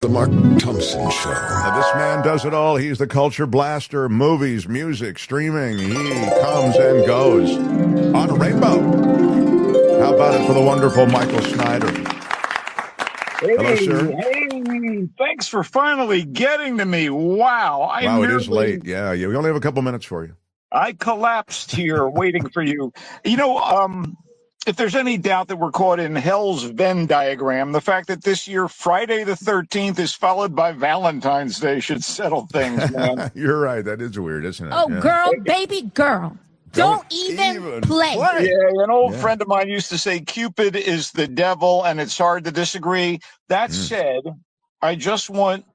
The Mark Thompson Show. Now, this man does it all. He's the culture blaster. Movies, music, streaming. He comes and goes on a rainbow. How about it for the wonderful Michael Snyder? Hey, hello, sir. Hey, thanks for finally getting to me. Wow. Wow, it is late. Yeah, we only have a couple minutes for you. I collapsed here waiting for you. You know, if there's any doubt that we're caught in hell's Venn diagram, the fact that this year Friday the 13th is followed by Valentine's Day should settle things, man. You're right. That is weird, isn't it? Oh, yeah. girl, baby girl. Don't even play. Yeah, an old friend of mine used to say Cupid is the devil, and it's hard to disagree. That said, I just want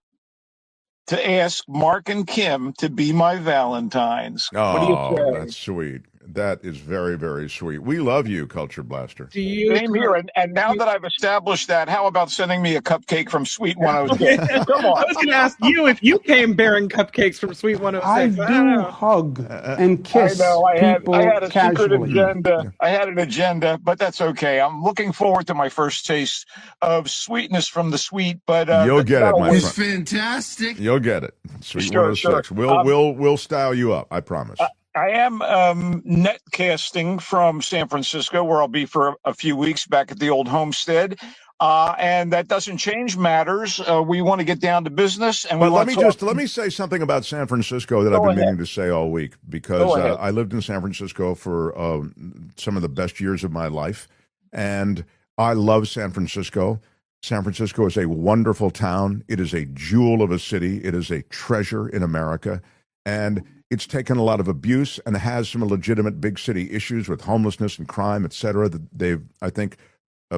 to ask Mark and Kim to be my Valentines. Oh, what do you say? That's sweet. That is very, very sweet. We love you, Culture Blaster. Same here. And now that I've established that, how about sending me a cupcake from Sweet 106? Come on. I was going to ask you if you came bearing cupcakes from Sweet 106. I do hug and kiss people I had a casually. secret agenda. I had an agenda, but that's okay. I'm looking forward to my first taste of sweetness from the sweet. But you'll get it, my It's friend. fantastic. You'll get it. Sweet Sure, 106. sure. We'll style you up. I promise. I am netcasting from San Francisco, where I'll be for a few weeks back at the old homestead. And that doesn't change matters. We want to get down to business. And but let me say something about San Francisco that I've been meaning to say all week, because I lived in San Francisco for some of the best years of my life, and I love San Francisco. San Francisco is a wonderful town. It is a jewel of a city. It is a treasure in America, and it's taken a lot of abuse and has some legitimate big city issues with homelessness and crime, et cetera. They've, I think,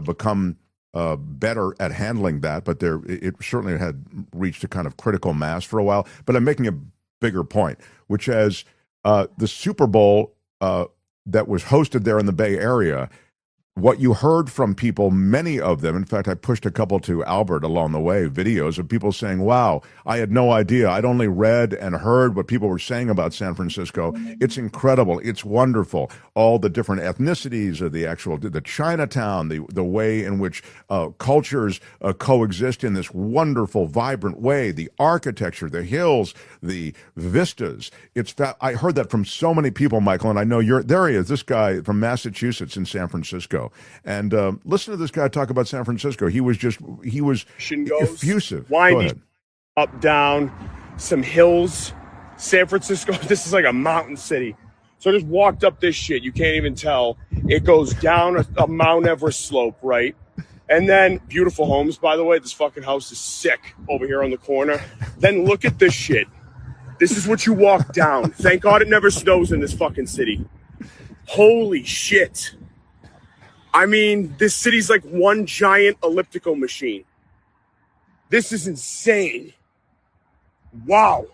become better at handling that, but it certainly had reached a kind of critical mass for a while. But I'm making a bigger point, which is the Super Bowl that was hosted there in the Bay Area. What you heard from people, many of them, in fact, I pushed a couple to Albert along the way, videos of people saying, wow, I had no idea. I'd only read and heard what people were saying about San Francisco. It's incredible. It's wonderful. All the different ethnicities of the Chinatown, the way in which cultures coexist in this wonderful, vibrant way, the architecture, the hills, the vistas. I heard that from so many people, Michael, and I know there he is, this guy from Massachusetts in San Francisco. And listen to this guy talk about San Francisco. He was effusive. Windy, up, down, some hills. San Francisco, this is like a mountain city. So I just walked up this shit. You can't even tell. It goes down a Mount Everest slope, right? And then, beautiful homes, by the way. This fucking house is sick over here on the corner. Then look at this shit. This is what you walk down. Thank God it never snows in this fucking city. Holy shit. I mean, this city's like one giant elliptical machine. This is insane. Wow.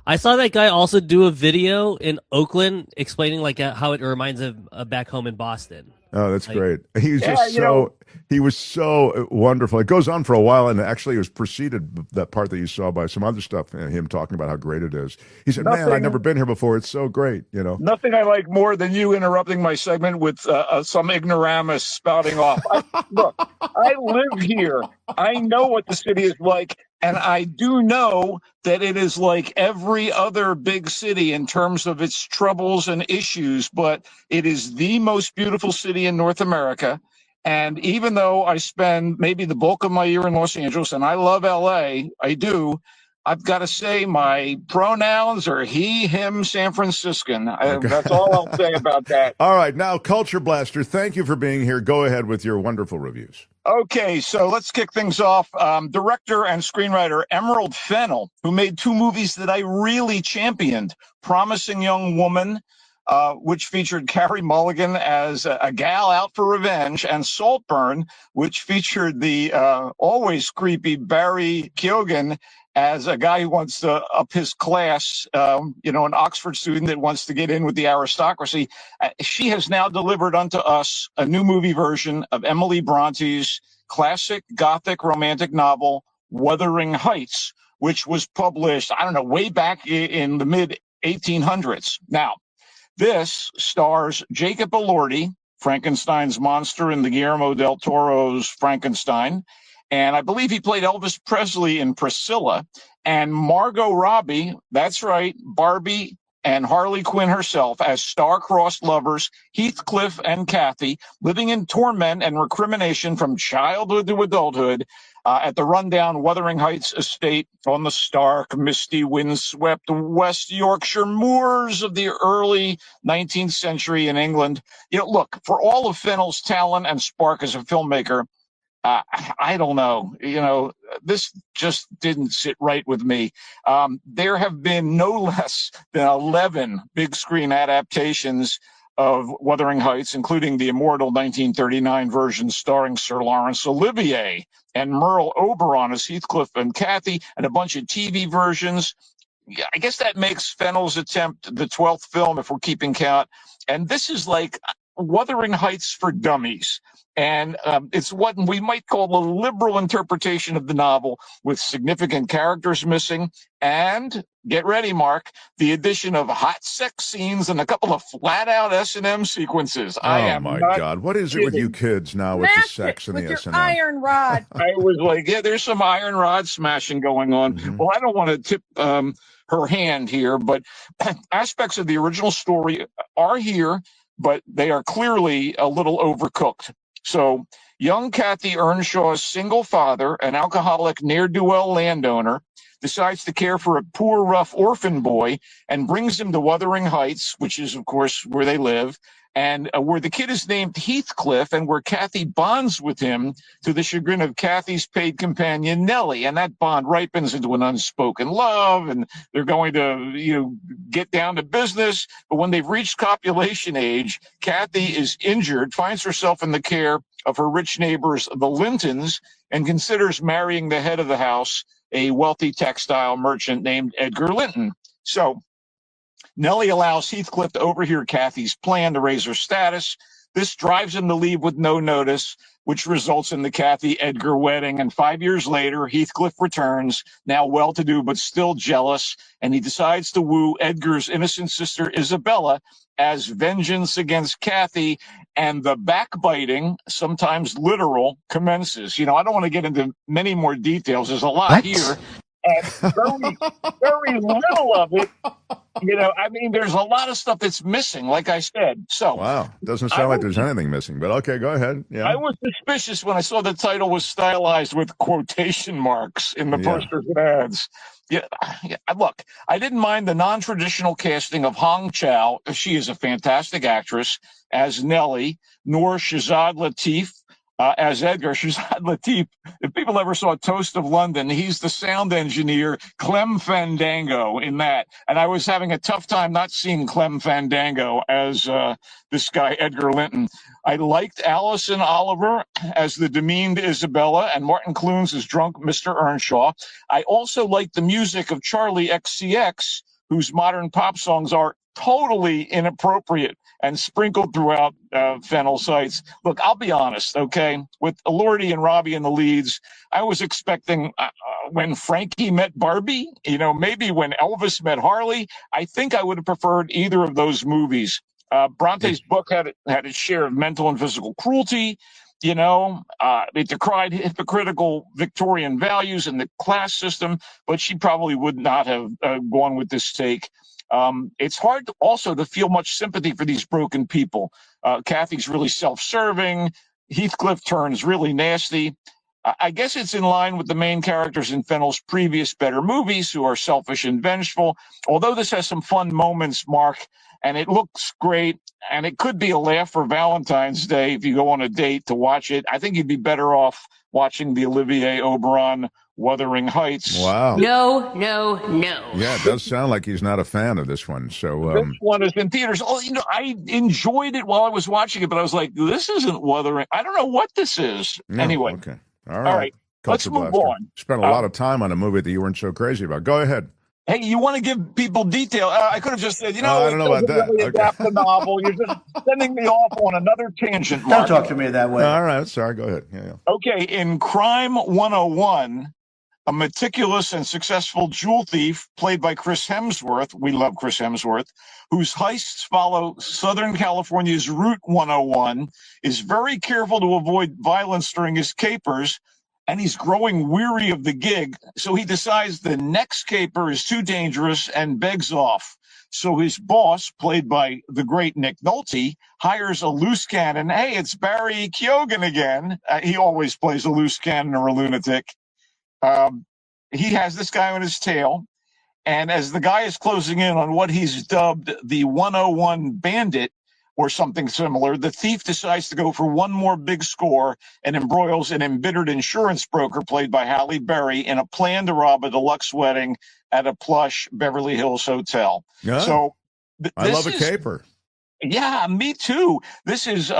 I saw that guy also do a video in Oakland explaining like how it reminds him of back home in Boston. Oh, that's great. He's he was so wonderful. It goes on for a while, and actually it was preceded, that part that you saw, by some other stuff, him talking about how great it is. He said, man, I've never been here before. It's so great, you know. Nothing I like more than you interrupting my segment with some ignoramus spouting off. Look, I live here. I know what the city is like, and I do know that it is like every other big city in terms of its troubles and issues, but it is the most beautiful city in North America. And even though I spend maybe the bulk of my year in Los Angeles, and I love LA, I do, I've got to say my pronouns are he, him, San Franciscan. That's all I'll say about that. All right. Now, Culture Blaster, thank you for being here. Go ahead with your wonderful reviews. Okay, so let's kick things off. Director and screenwriter Emerald Fennell, who made two movies that I really championed, Promising Young Woman, which featured Carey Mulligan as a gal out for revenge, and Saltburn, which featured the always creepy Barry Keoghan as a guy who wants to up his class, an Oxford student that wants to get in with the aristocracy. She has now delivered unto us a new movie version of Emily Bronte's classic Gothic romantic novel, Wuthering Heights, which was published, way back in the mid-1800s. Now, this stars Jacob Elordi, Frankenstein's monster in the Guillermo del Toro's Frankenstein, And I believe he played Elvis Presley in Priscilla. And Margot Robbie, that's right, Barbie and Harley Quinn herself as star-crossed lovers, Heathcliff and Kathy, living in torment and recrimination from childhood to adulthood at the rundown Wuthering Heights estate on the stark, misty, windswept West Yorkshire moors of the early 19th century in England. Look, for all of Fennell's talent and spark as a filmmaker, I don't know. This just didn't sit right with me. There have been no less than 11 big screen adaptations of Wuthering Heights, including the immortal 1939 version starring Sir Laurence Olivier and Merle Oberon as Heathcliff and Kathy, and a bunch of TV versions. I guess that makes Fennell's attempt the 12th film, if we're keeping count. And this is like Wuthering Heights for dummies. And it's what we might call a liberal interpretation of the novel, with significant characters missing. And get ready, Mark, the addition of hot sex scenes and a couple of flat-out S&M sequences. Oh, my God. What is it with you kids now with the sex and the S&M? Iron rod. I was like, yeah, there's some iron rod smashing going on. Mm-hmm. Well, I don't want to tip her hand here, but aspects of the original story are here, but they are clearly a little overcooked. So young Kathy Earnshaw's single father, an alcoholic ne'er-do-well landowner, decides to care for a poor, rough orphan boy and brings him to Wuthering Heights, which is, of course, where they live, and where the kid is named Heathcliff, and where Kathy bonds with him to the chagrin of Kathy's paid companion, Nellie. And that bond ripens into an unspoken love, and they're going to, get down to business. But when they've reached copulation age, Kathy is injured, finds herself in the care of her rich neighbors, the Lintons, and considers marrying the head of the house, a wealthy textile merchant named Edgar Linton. So Nellie allows Heathcliff to overhear Kathy's plan to raise her status. This drives him to leave with no notice, which results in the Kathy-Edgar wedding. And 5 years later, Heathcliff returns, now well-to-do but still jealous, and he decides to woo Edgar's innocent sister Isabella as vengeance against Kathy, and the backbiting, sometimes literal, commences. I don't want to get into many more details. There's a lot here. And very, very little of it, there's a lot of stuff that's missing, like I said. So, wow, doesn't sound like there's anything missing, but okay, go ahead. Yeah. I was suspicious when I saw the title was stylized with quotation marks in the posters and ads. Yeah, look, I didn't mind the non-traditional casting of Hong Chow. She is a fantastic actress as Nellie, nor Shazad Latif as Edgar. Shazad Latif, if people ever saw Toast of London, he's the sound engineer, Clem Fandango, in that. And I was having a tough time not seeing Clem Fandango as this guy, Edgar Linton. I liked Alison Oliver as the demeaned Isabella, and Martin Clunes as drunk Mr. Earnshaw. I also liked the music of Charlie XCX, whose modern pop songs are totally inappropriate and sprinkled throughout Fennell sites. Look, I'll be honest, okay? With Elordi and Robbie in the leads, I was expecting when Frankie met Barbie, maybe when Elvis met Harley. I think I would have preferred either of those movies. Bronte's book had its share of mental and physical cruelty. It decried hypocritical Victorian values and the class system, but she probably would not have gone with this take. It's hard also to feel much sympathy for these broken people. Kathy's really self-serving. Heathcliff turns really nasty. I guess it's in line with the main characters in Fennell's previous better movies, who are selfish and vengeful. Although this has some fun moments, Mark, and it looks great, and it could be a laugh for Valentine's Day if you go on a date to watch it. I think you'd be better off watching the Olivier Oberon Wuthering Heights. Wow. No. Yeah, it does sound like he's not a fan of this one. So this one is in theaters. I enjoyed it while I was watching it, but I was like, this isn't Wuthering. I don't know what this is. No, anyway. Okay. All right. Let's move on. Spent a lot of time on a movie that you weren't so crazy about. Go ahead. Hey, you want to give people detail? I could have just said, I don't know about that. Really adapt the novel. You're just sending me off on another tangent, Mark. Don't talk to me that way. All right. Sorry. Go ahead. Yeah. Okay. In Crime 101, a meticulous and successful jewel thief played by Chris Hemsworth, we love Chris Hemsworth, whose heists follow Southern California's Route 101, is very careful to avoid violence during his capers, and he's growing weary of the gig. So he decides the next caper is too dangerous and begs off. So his boss, played by the great Nick Nolte, hires a loose cannon. Hey, it's Barry Keoghan again. He always plays a loose cannon or a lunatic. He has this guy on his tail. And as the guy is closing in on what he's dubbed the 101 Bandit or something similar, the thief decides to go for one more big score and embroils an embittered insurance broker played by Halle Berry in a plan to rob a deluxe wedding at a plush Beverly Hills hotel. Yeah. So I love a caper. Yeah, me too. This is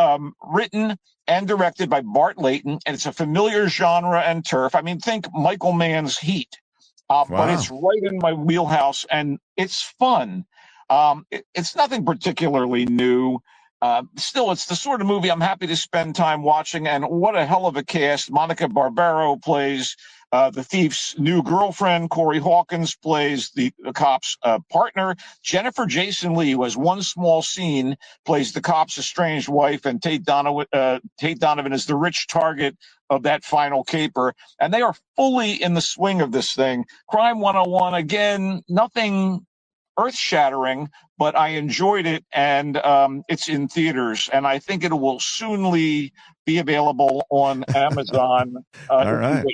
written and directed by Bart Layton, and it's a familiar genre and turf. I mean, think Michael Mann's Heat. Wow. But it's right in my wheelhouse, and it's fun. It's nothing particularly new. Still, it's the sort of movie I'm happy to spend time watching, and what a hell of a cast. Monica Barbaro plays the thief's new girlfriend. Corey Hawkins plays the cop's partner. Jennifer Jason Leigh, who has one small scene, plays the cop's estranged wife, and Tate Donovan is the rich target of that final caper. And they are fully in the swing of this thing. Crime 101, again, nothing earth-shattering, but I enjoyed it, and it's in theaters, and I think it will soonly be available on Amazon. All right.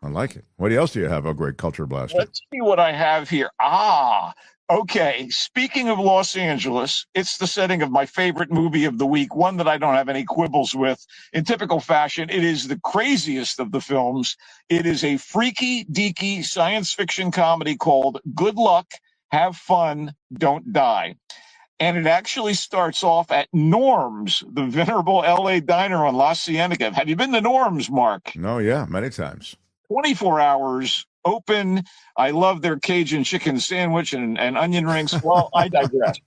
I like it. What else do you have, a great culture blaster? Let's see what I have here. Okay. Speaking of Los Angeles, it's the setting of my favorite movie of the week, one that I don't have any quibbles with. In typical fashion, it is the craziest of the films. It is a freaky, deaky science fiction comedy called Good Luck, Have Fun, Don't Die. And it actually starts off at Norm's, the venerable L.A. diner on La Cienega. Have you been to Norm's, Mark? No, yeah, many times. 24 hours open. I love their Cajun chicken sandwich and onion rings. Well, I digress.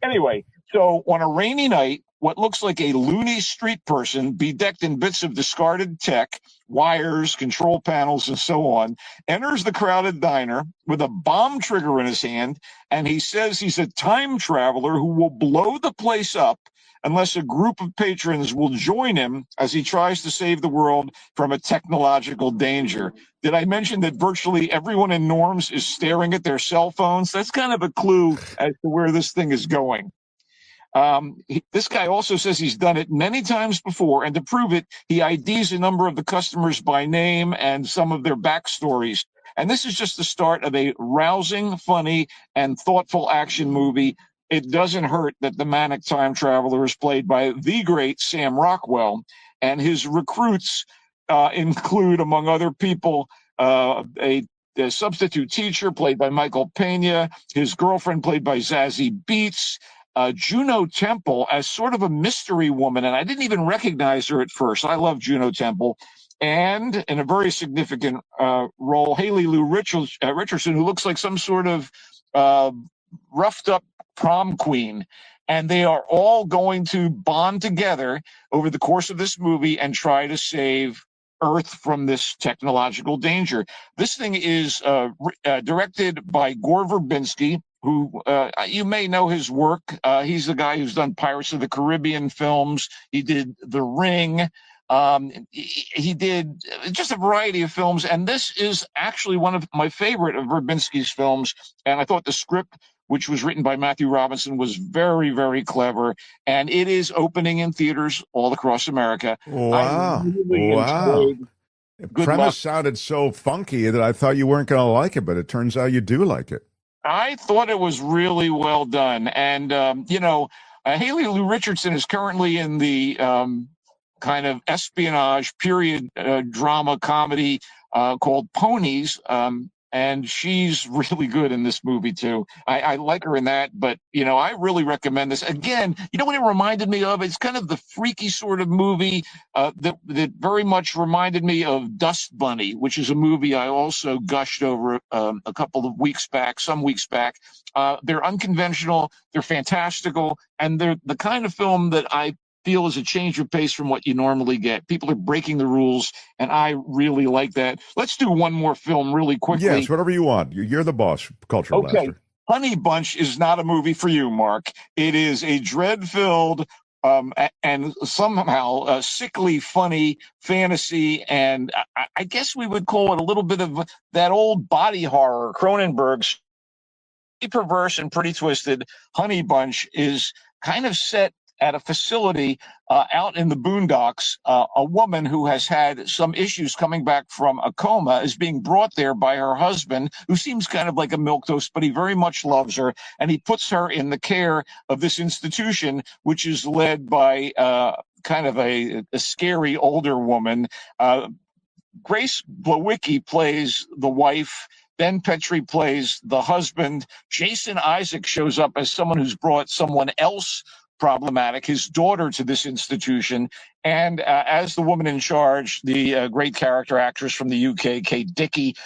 Anyway, so on a rainy night, what looks like a loony street person bedecked in bits of discarded tech, wires, control panels, and so on, enters the crowded diner with a bomb trigger in his hand, and he says he's a time traveler who will blow the place up unless a group of patrons will join him as he tries to save the world from a technological danger. Did I mention that virtually everyone in Norm's is staring at their cell phones? That's kind of a clue as to where this thing is going. This guy also says he's done it many times before, and to prove it, he IDs a number of the customers by name and some of their backstories. And this is just the start of a rousing, funny, and thoughtful action movie. It doesn't hurt that the manic time traveler is played by the great Sam Rockwell, and his recruits include, among other people, a substitute teacher played by Michael Pena, his girlfriend played by Zazie Beetz, Juno Temple as sort of a mystery woman, and I didn't even recognize her at first. I love Juno Temple. And in a very significant role, Haley Lou Richardson, who looks like some sort of roughed up prom queen. And they are all going to bond together over the course of this movie and try to save Earth from this technological danger. This thing is directed by Gore Verbinski, who you may know his work. He's the guy who's done Pirates of the Caribbean films. He did The Ring. He did just a variety of films. And this is actually one of my favorite of Verbinski's films. And I thought the script, which was written by Matthew Robinson, was very, very clever. And it is opening in theaters all across America. Wow. The premise sounded so funky that I thought you weren't going to like it, but it turns out you do like it. I thought it was really well done. And, Haley Lou Richardson is currently in the kind of espionage period drama comedy called Ponies. And she's really good in this movie, too. I like her in that. But, I really recommend this. Again, you know what it reminded me of? It's kind of the freaky sort of movie that very much reminded me of Dust Bunny, which is a movie I also gushed over a couple of weeks back, some weeks back. They're unconventional. They're fantastical. And they're the kind of film that I feel is a change of pace from what you normally get. People are breaking the rules, and I really like that. Let's do one more film really quickly. Yes, whatever you want. You're the boss, Culture Blaster. Honey Bunch is not a movie for you, Mark. It is a dread-filled and somehow sickly funny fantasy. And I guess we would call it a little bit of that old body horror. Cronenberg's perverse and pretty twisted Honey Bunch is kind of set at a facility out in the boondocks. A woman who has had some issues coming back from a coma is being brought there by her husband, who seems kind of like a milquetoast, but he very much loves her. And he puts her in the care of this institution, which is led by kind of a scary older woman. Grace Blawicki plays the wife. Ben Petrie plays the husband. Jason Isaac shows up as someone who's brought someone else problematic, his daughter, to this institution. And as the woman in charge, the great character actress from the UK, Kate Dickie.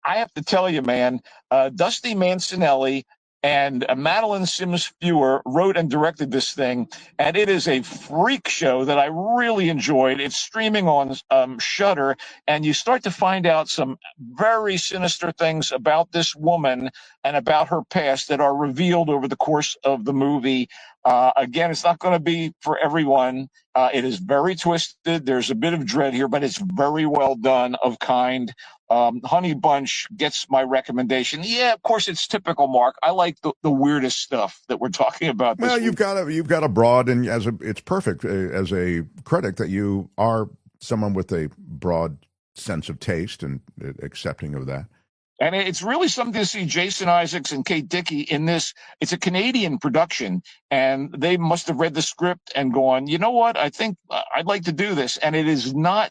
I have to tell you, man, Dusty Mancinelli and Madeline Sims Fewer wrote and directed this thing, and it is a freak show that I really enjoyed. It's streaming on Shudder, and you start to find out some very sinister things about this woman and about her past that are revealed over the course of the movie. Again, it's not going to be for everyone. It is very twisted. There's a bit of dread here, but it's very well done, of kind. Honey Bunch gets my recommendation. Yeah, of course, it's typical, Mark. I like the weirdest stuff that we're talking about. Well, you've got a broad, and it's perfect as a critic that you are someone with a broad sense of taste and accepting of that. And it's really something to see Jason Isaacs and Kate Dickie in this. It's a Canadian production, and they must have read the script and gone, you know what, I think I'd like to do this. And it is not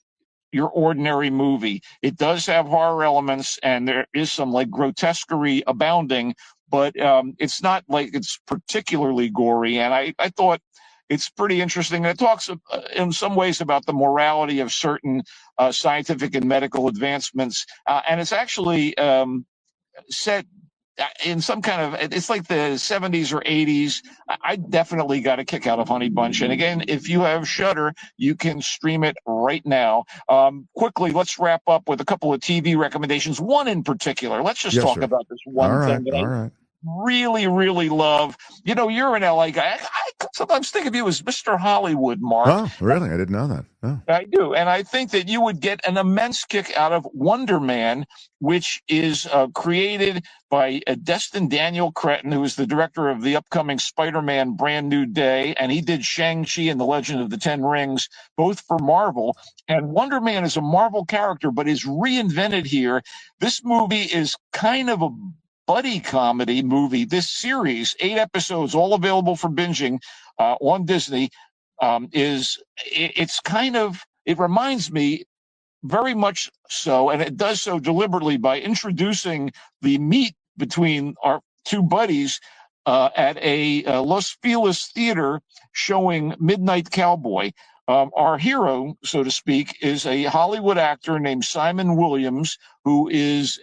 your ordinary movie. It does have horror elements, and there is some like grotesquerie abounding, but it's not like it's particularly gory. And I thought it's pretty interesting. And it talks in some ways about the morality of certain scientific and medical advancements. And it's actually set in some kind of, it's like the 70s or 80s. I definitely got a kick out of Honey Bunch. And again, if you have Shudder, you can stream it right now. Quickly, let's wrap up with a couple of TV recommendations. One in particular. Let's just talk about this one thing that I really, really love. You know, you're an LA guy. I sometimes think of you as Mr. Hollywood, Mark. Oh, really? I didn't know that. Oh. I do. And I think that you would get an immense kick out of Wonder Man, which is created by Destin Daniel Cretton, who is the director of the upcoming Spider-Man Brand New Day. And he did Shang-Chi and the Legend of the Ten Rings, both for Marvel. And Wonder Man is a Marvel character, but is reinvented here. This movie is kind of a buddy comedy movie. This series, 8 episodes, all available for binging on Disney, it reminds me very much so, and it does so deliberately by introducing the meet between our two buddies at a Los Feliz theater showing Midnight Cowboy. Our hero, so to speak, is a Hollywood actor named Simon Williams, who is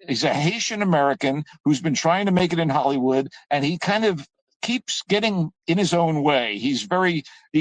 he's a Haitian American who's been trying to make it in Hollywood, and he kind of keeps getting in his own way. He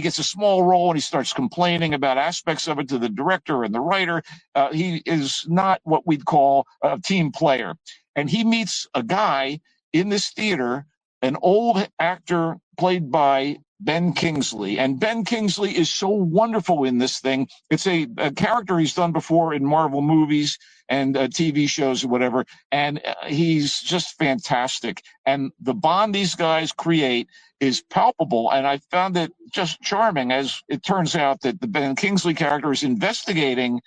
gets a small role and he starts complaining about aspects of it to the director and the writer. He is not what we'd call a team player. And he meets a guy in this theater, an old actor played by Ben Kingsley. And Ben Kingsley is so wonderful in this thing. It's a character he's done before in Marvel movies and TV shows or whatever. And he's just fantastic. And the bond these guys create is palpable. And I found it just charming, as it turns out that the Ben Kingsley character is investigating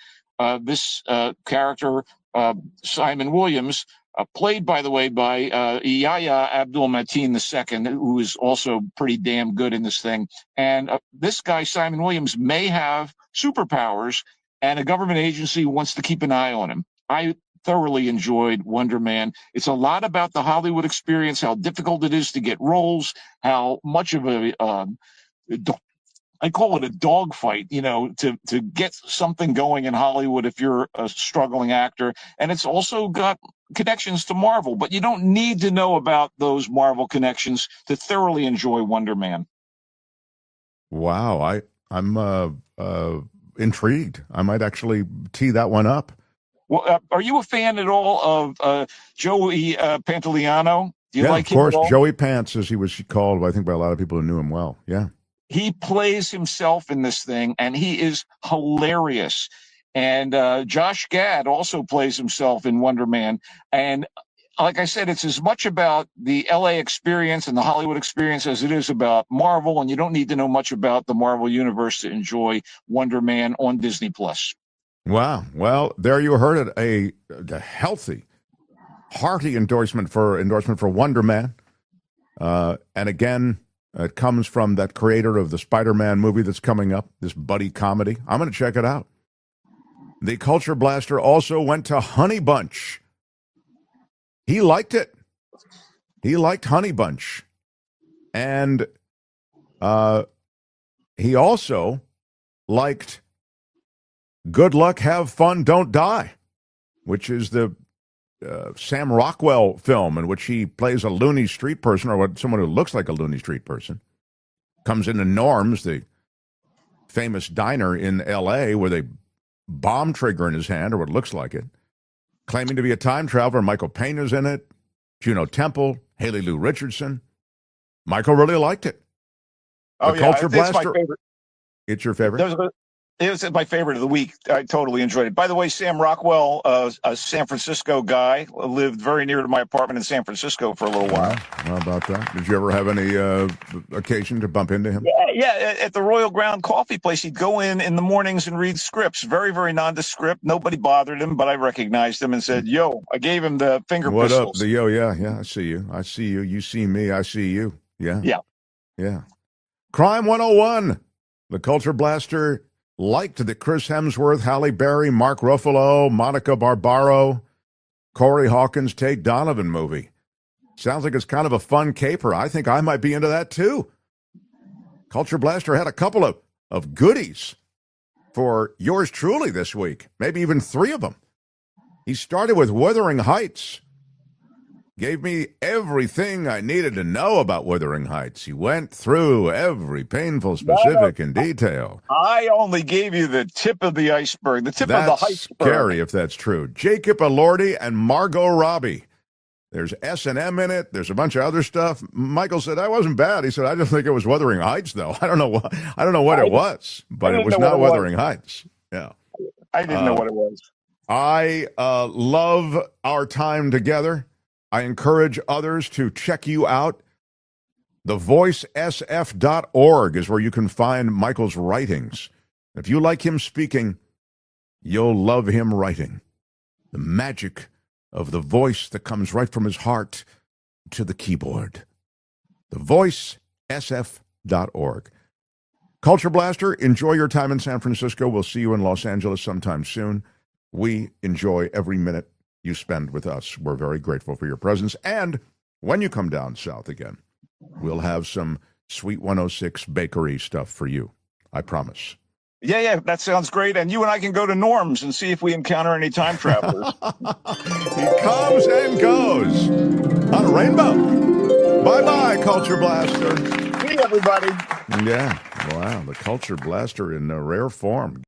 this character, Simon Williams, played, by the way, by Yahya Abdul-Mateen II, who is also pretty damn good in this thing. And this guy, Simon Williams, may have superpowers, and a government agency wants to keep an eye on him. I thoroughly enjoyed Wonder Man. It's a lot about the Hollywood experience, how difficult it is to get roles, how much of I call it a dogfight, to get something going in Hollywood if you're a struggling actor. And it's also got connections to Marvel, but you don't need to know about those Marvel connections to thoroughly enjoy Wonder Man. Wow, I'm intrigued. I might actually tee that one up. Well, are you a fan at all of Joey Pantoliano? Do you like of course. him at all? Joey Pants, as he was called, I think, by a lot of people who knew him well. Yeah. He plays himself in this thing, and he is hilarious. And Josh Gad also plays himself in Wonder Man. And like I said, it's as much about the LA experience and the Hollywood experience as it is about Marvel. And you don't need to know much about the Marvel universe to enjoy Wonder Man on Disney Plus. Wow. Well, there you heard it. A healthy, hearty endorsement for Wonder Man. And again, it comes from that creator of the Spider-Man movie that's coming up, this buddy comedy. I'm going to check it out. The Culture Blaster also went to Honey Bunch. He liked it. He liked Honey Bunch. And he also liked Good Luck, Have Fun, Don't Die, which is the Sam Rockwell film in which he plays a loony street person, or someone who looks like a loony street person. Comes into Norm's, the famous diner in L.A., with a bomb trigger in his hand, or what looks like it, claiming to be a time traveler. Michael Payne is in it, Juno Temple, Haley Lou Richardson. Michael really liked it. Oh, the yeah, Culture Blaster. It's your favorite? It was my favorite of the week. I totally enjoyed it. By the way, Sam Rockwell, a San Francisco guy, lived very near to my apartment in San Francisco for a little while. How about that? Did you ever have any occasion to bump into him? Yeah, at the Royal Ground Coffee place, he'd go in the mornings and read scripts. Very, very nondescript. Nobody bothered him, but I recognized him and said, yo. I gave him the finger what pistols. What up? The yo, yeah. I see you. I see you. You see me. I see you. Yeah. Yeah. Crime 101. The Culture Blaster liked the Chris Hemsworth, Halle Berry, Mark Ruffalo, Monica Barbaro, Corey Hawkins, Tate Donovan movie. Sounds like it's kind of a fun caper. I think I might be into that too. Culture Blaster had a couple of goodies for yours truly this week, maybe even 3 of them. He started with Wuthering Heights. Gave me everything I needed to know about Wuthering Heights. He went through every painful specific in detail. I only gave you the tip of the iceberg, the tip of the iceberg. That's scary if that's true. Jacob Elordi and Margot Robbie. There's S&M in it. There's a bunch of other stuff. Michael said, that wasn't bad. He said, I just think it was Wuthering Heights, though. I don't know what it was, but it was not Wuthering Heights. Yeah. I didn't know what it was. I love our time together. I encourage others to check you out. TheVoiceSF.org is where you can find Michael's writings. If you like him speaking, you'll love him writing. The magic of the voice that comes right from his heart to the keyboard. TheVoiceSF.org. Culture Blaster, enjoy your time in San Francisco. We'll see you in Los Angeles sometime soon. We enjoy every minute you spend with us. We're very grateful for your presence. And when you come down south again, we'll have some Sweet 106 bakery stuff for you. I promise. Yeah, that sounds great. And you and I can go to Norm's and see if we encounter any time travelers. He comes and goes on a rainbow. Bye-bye, Culture Blaster. See you, everybody. Yeah, wow, the Culture Blaster in rare form.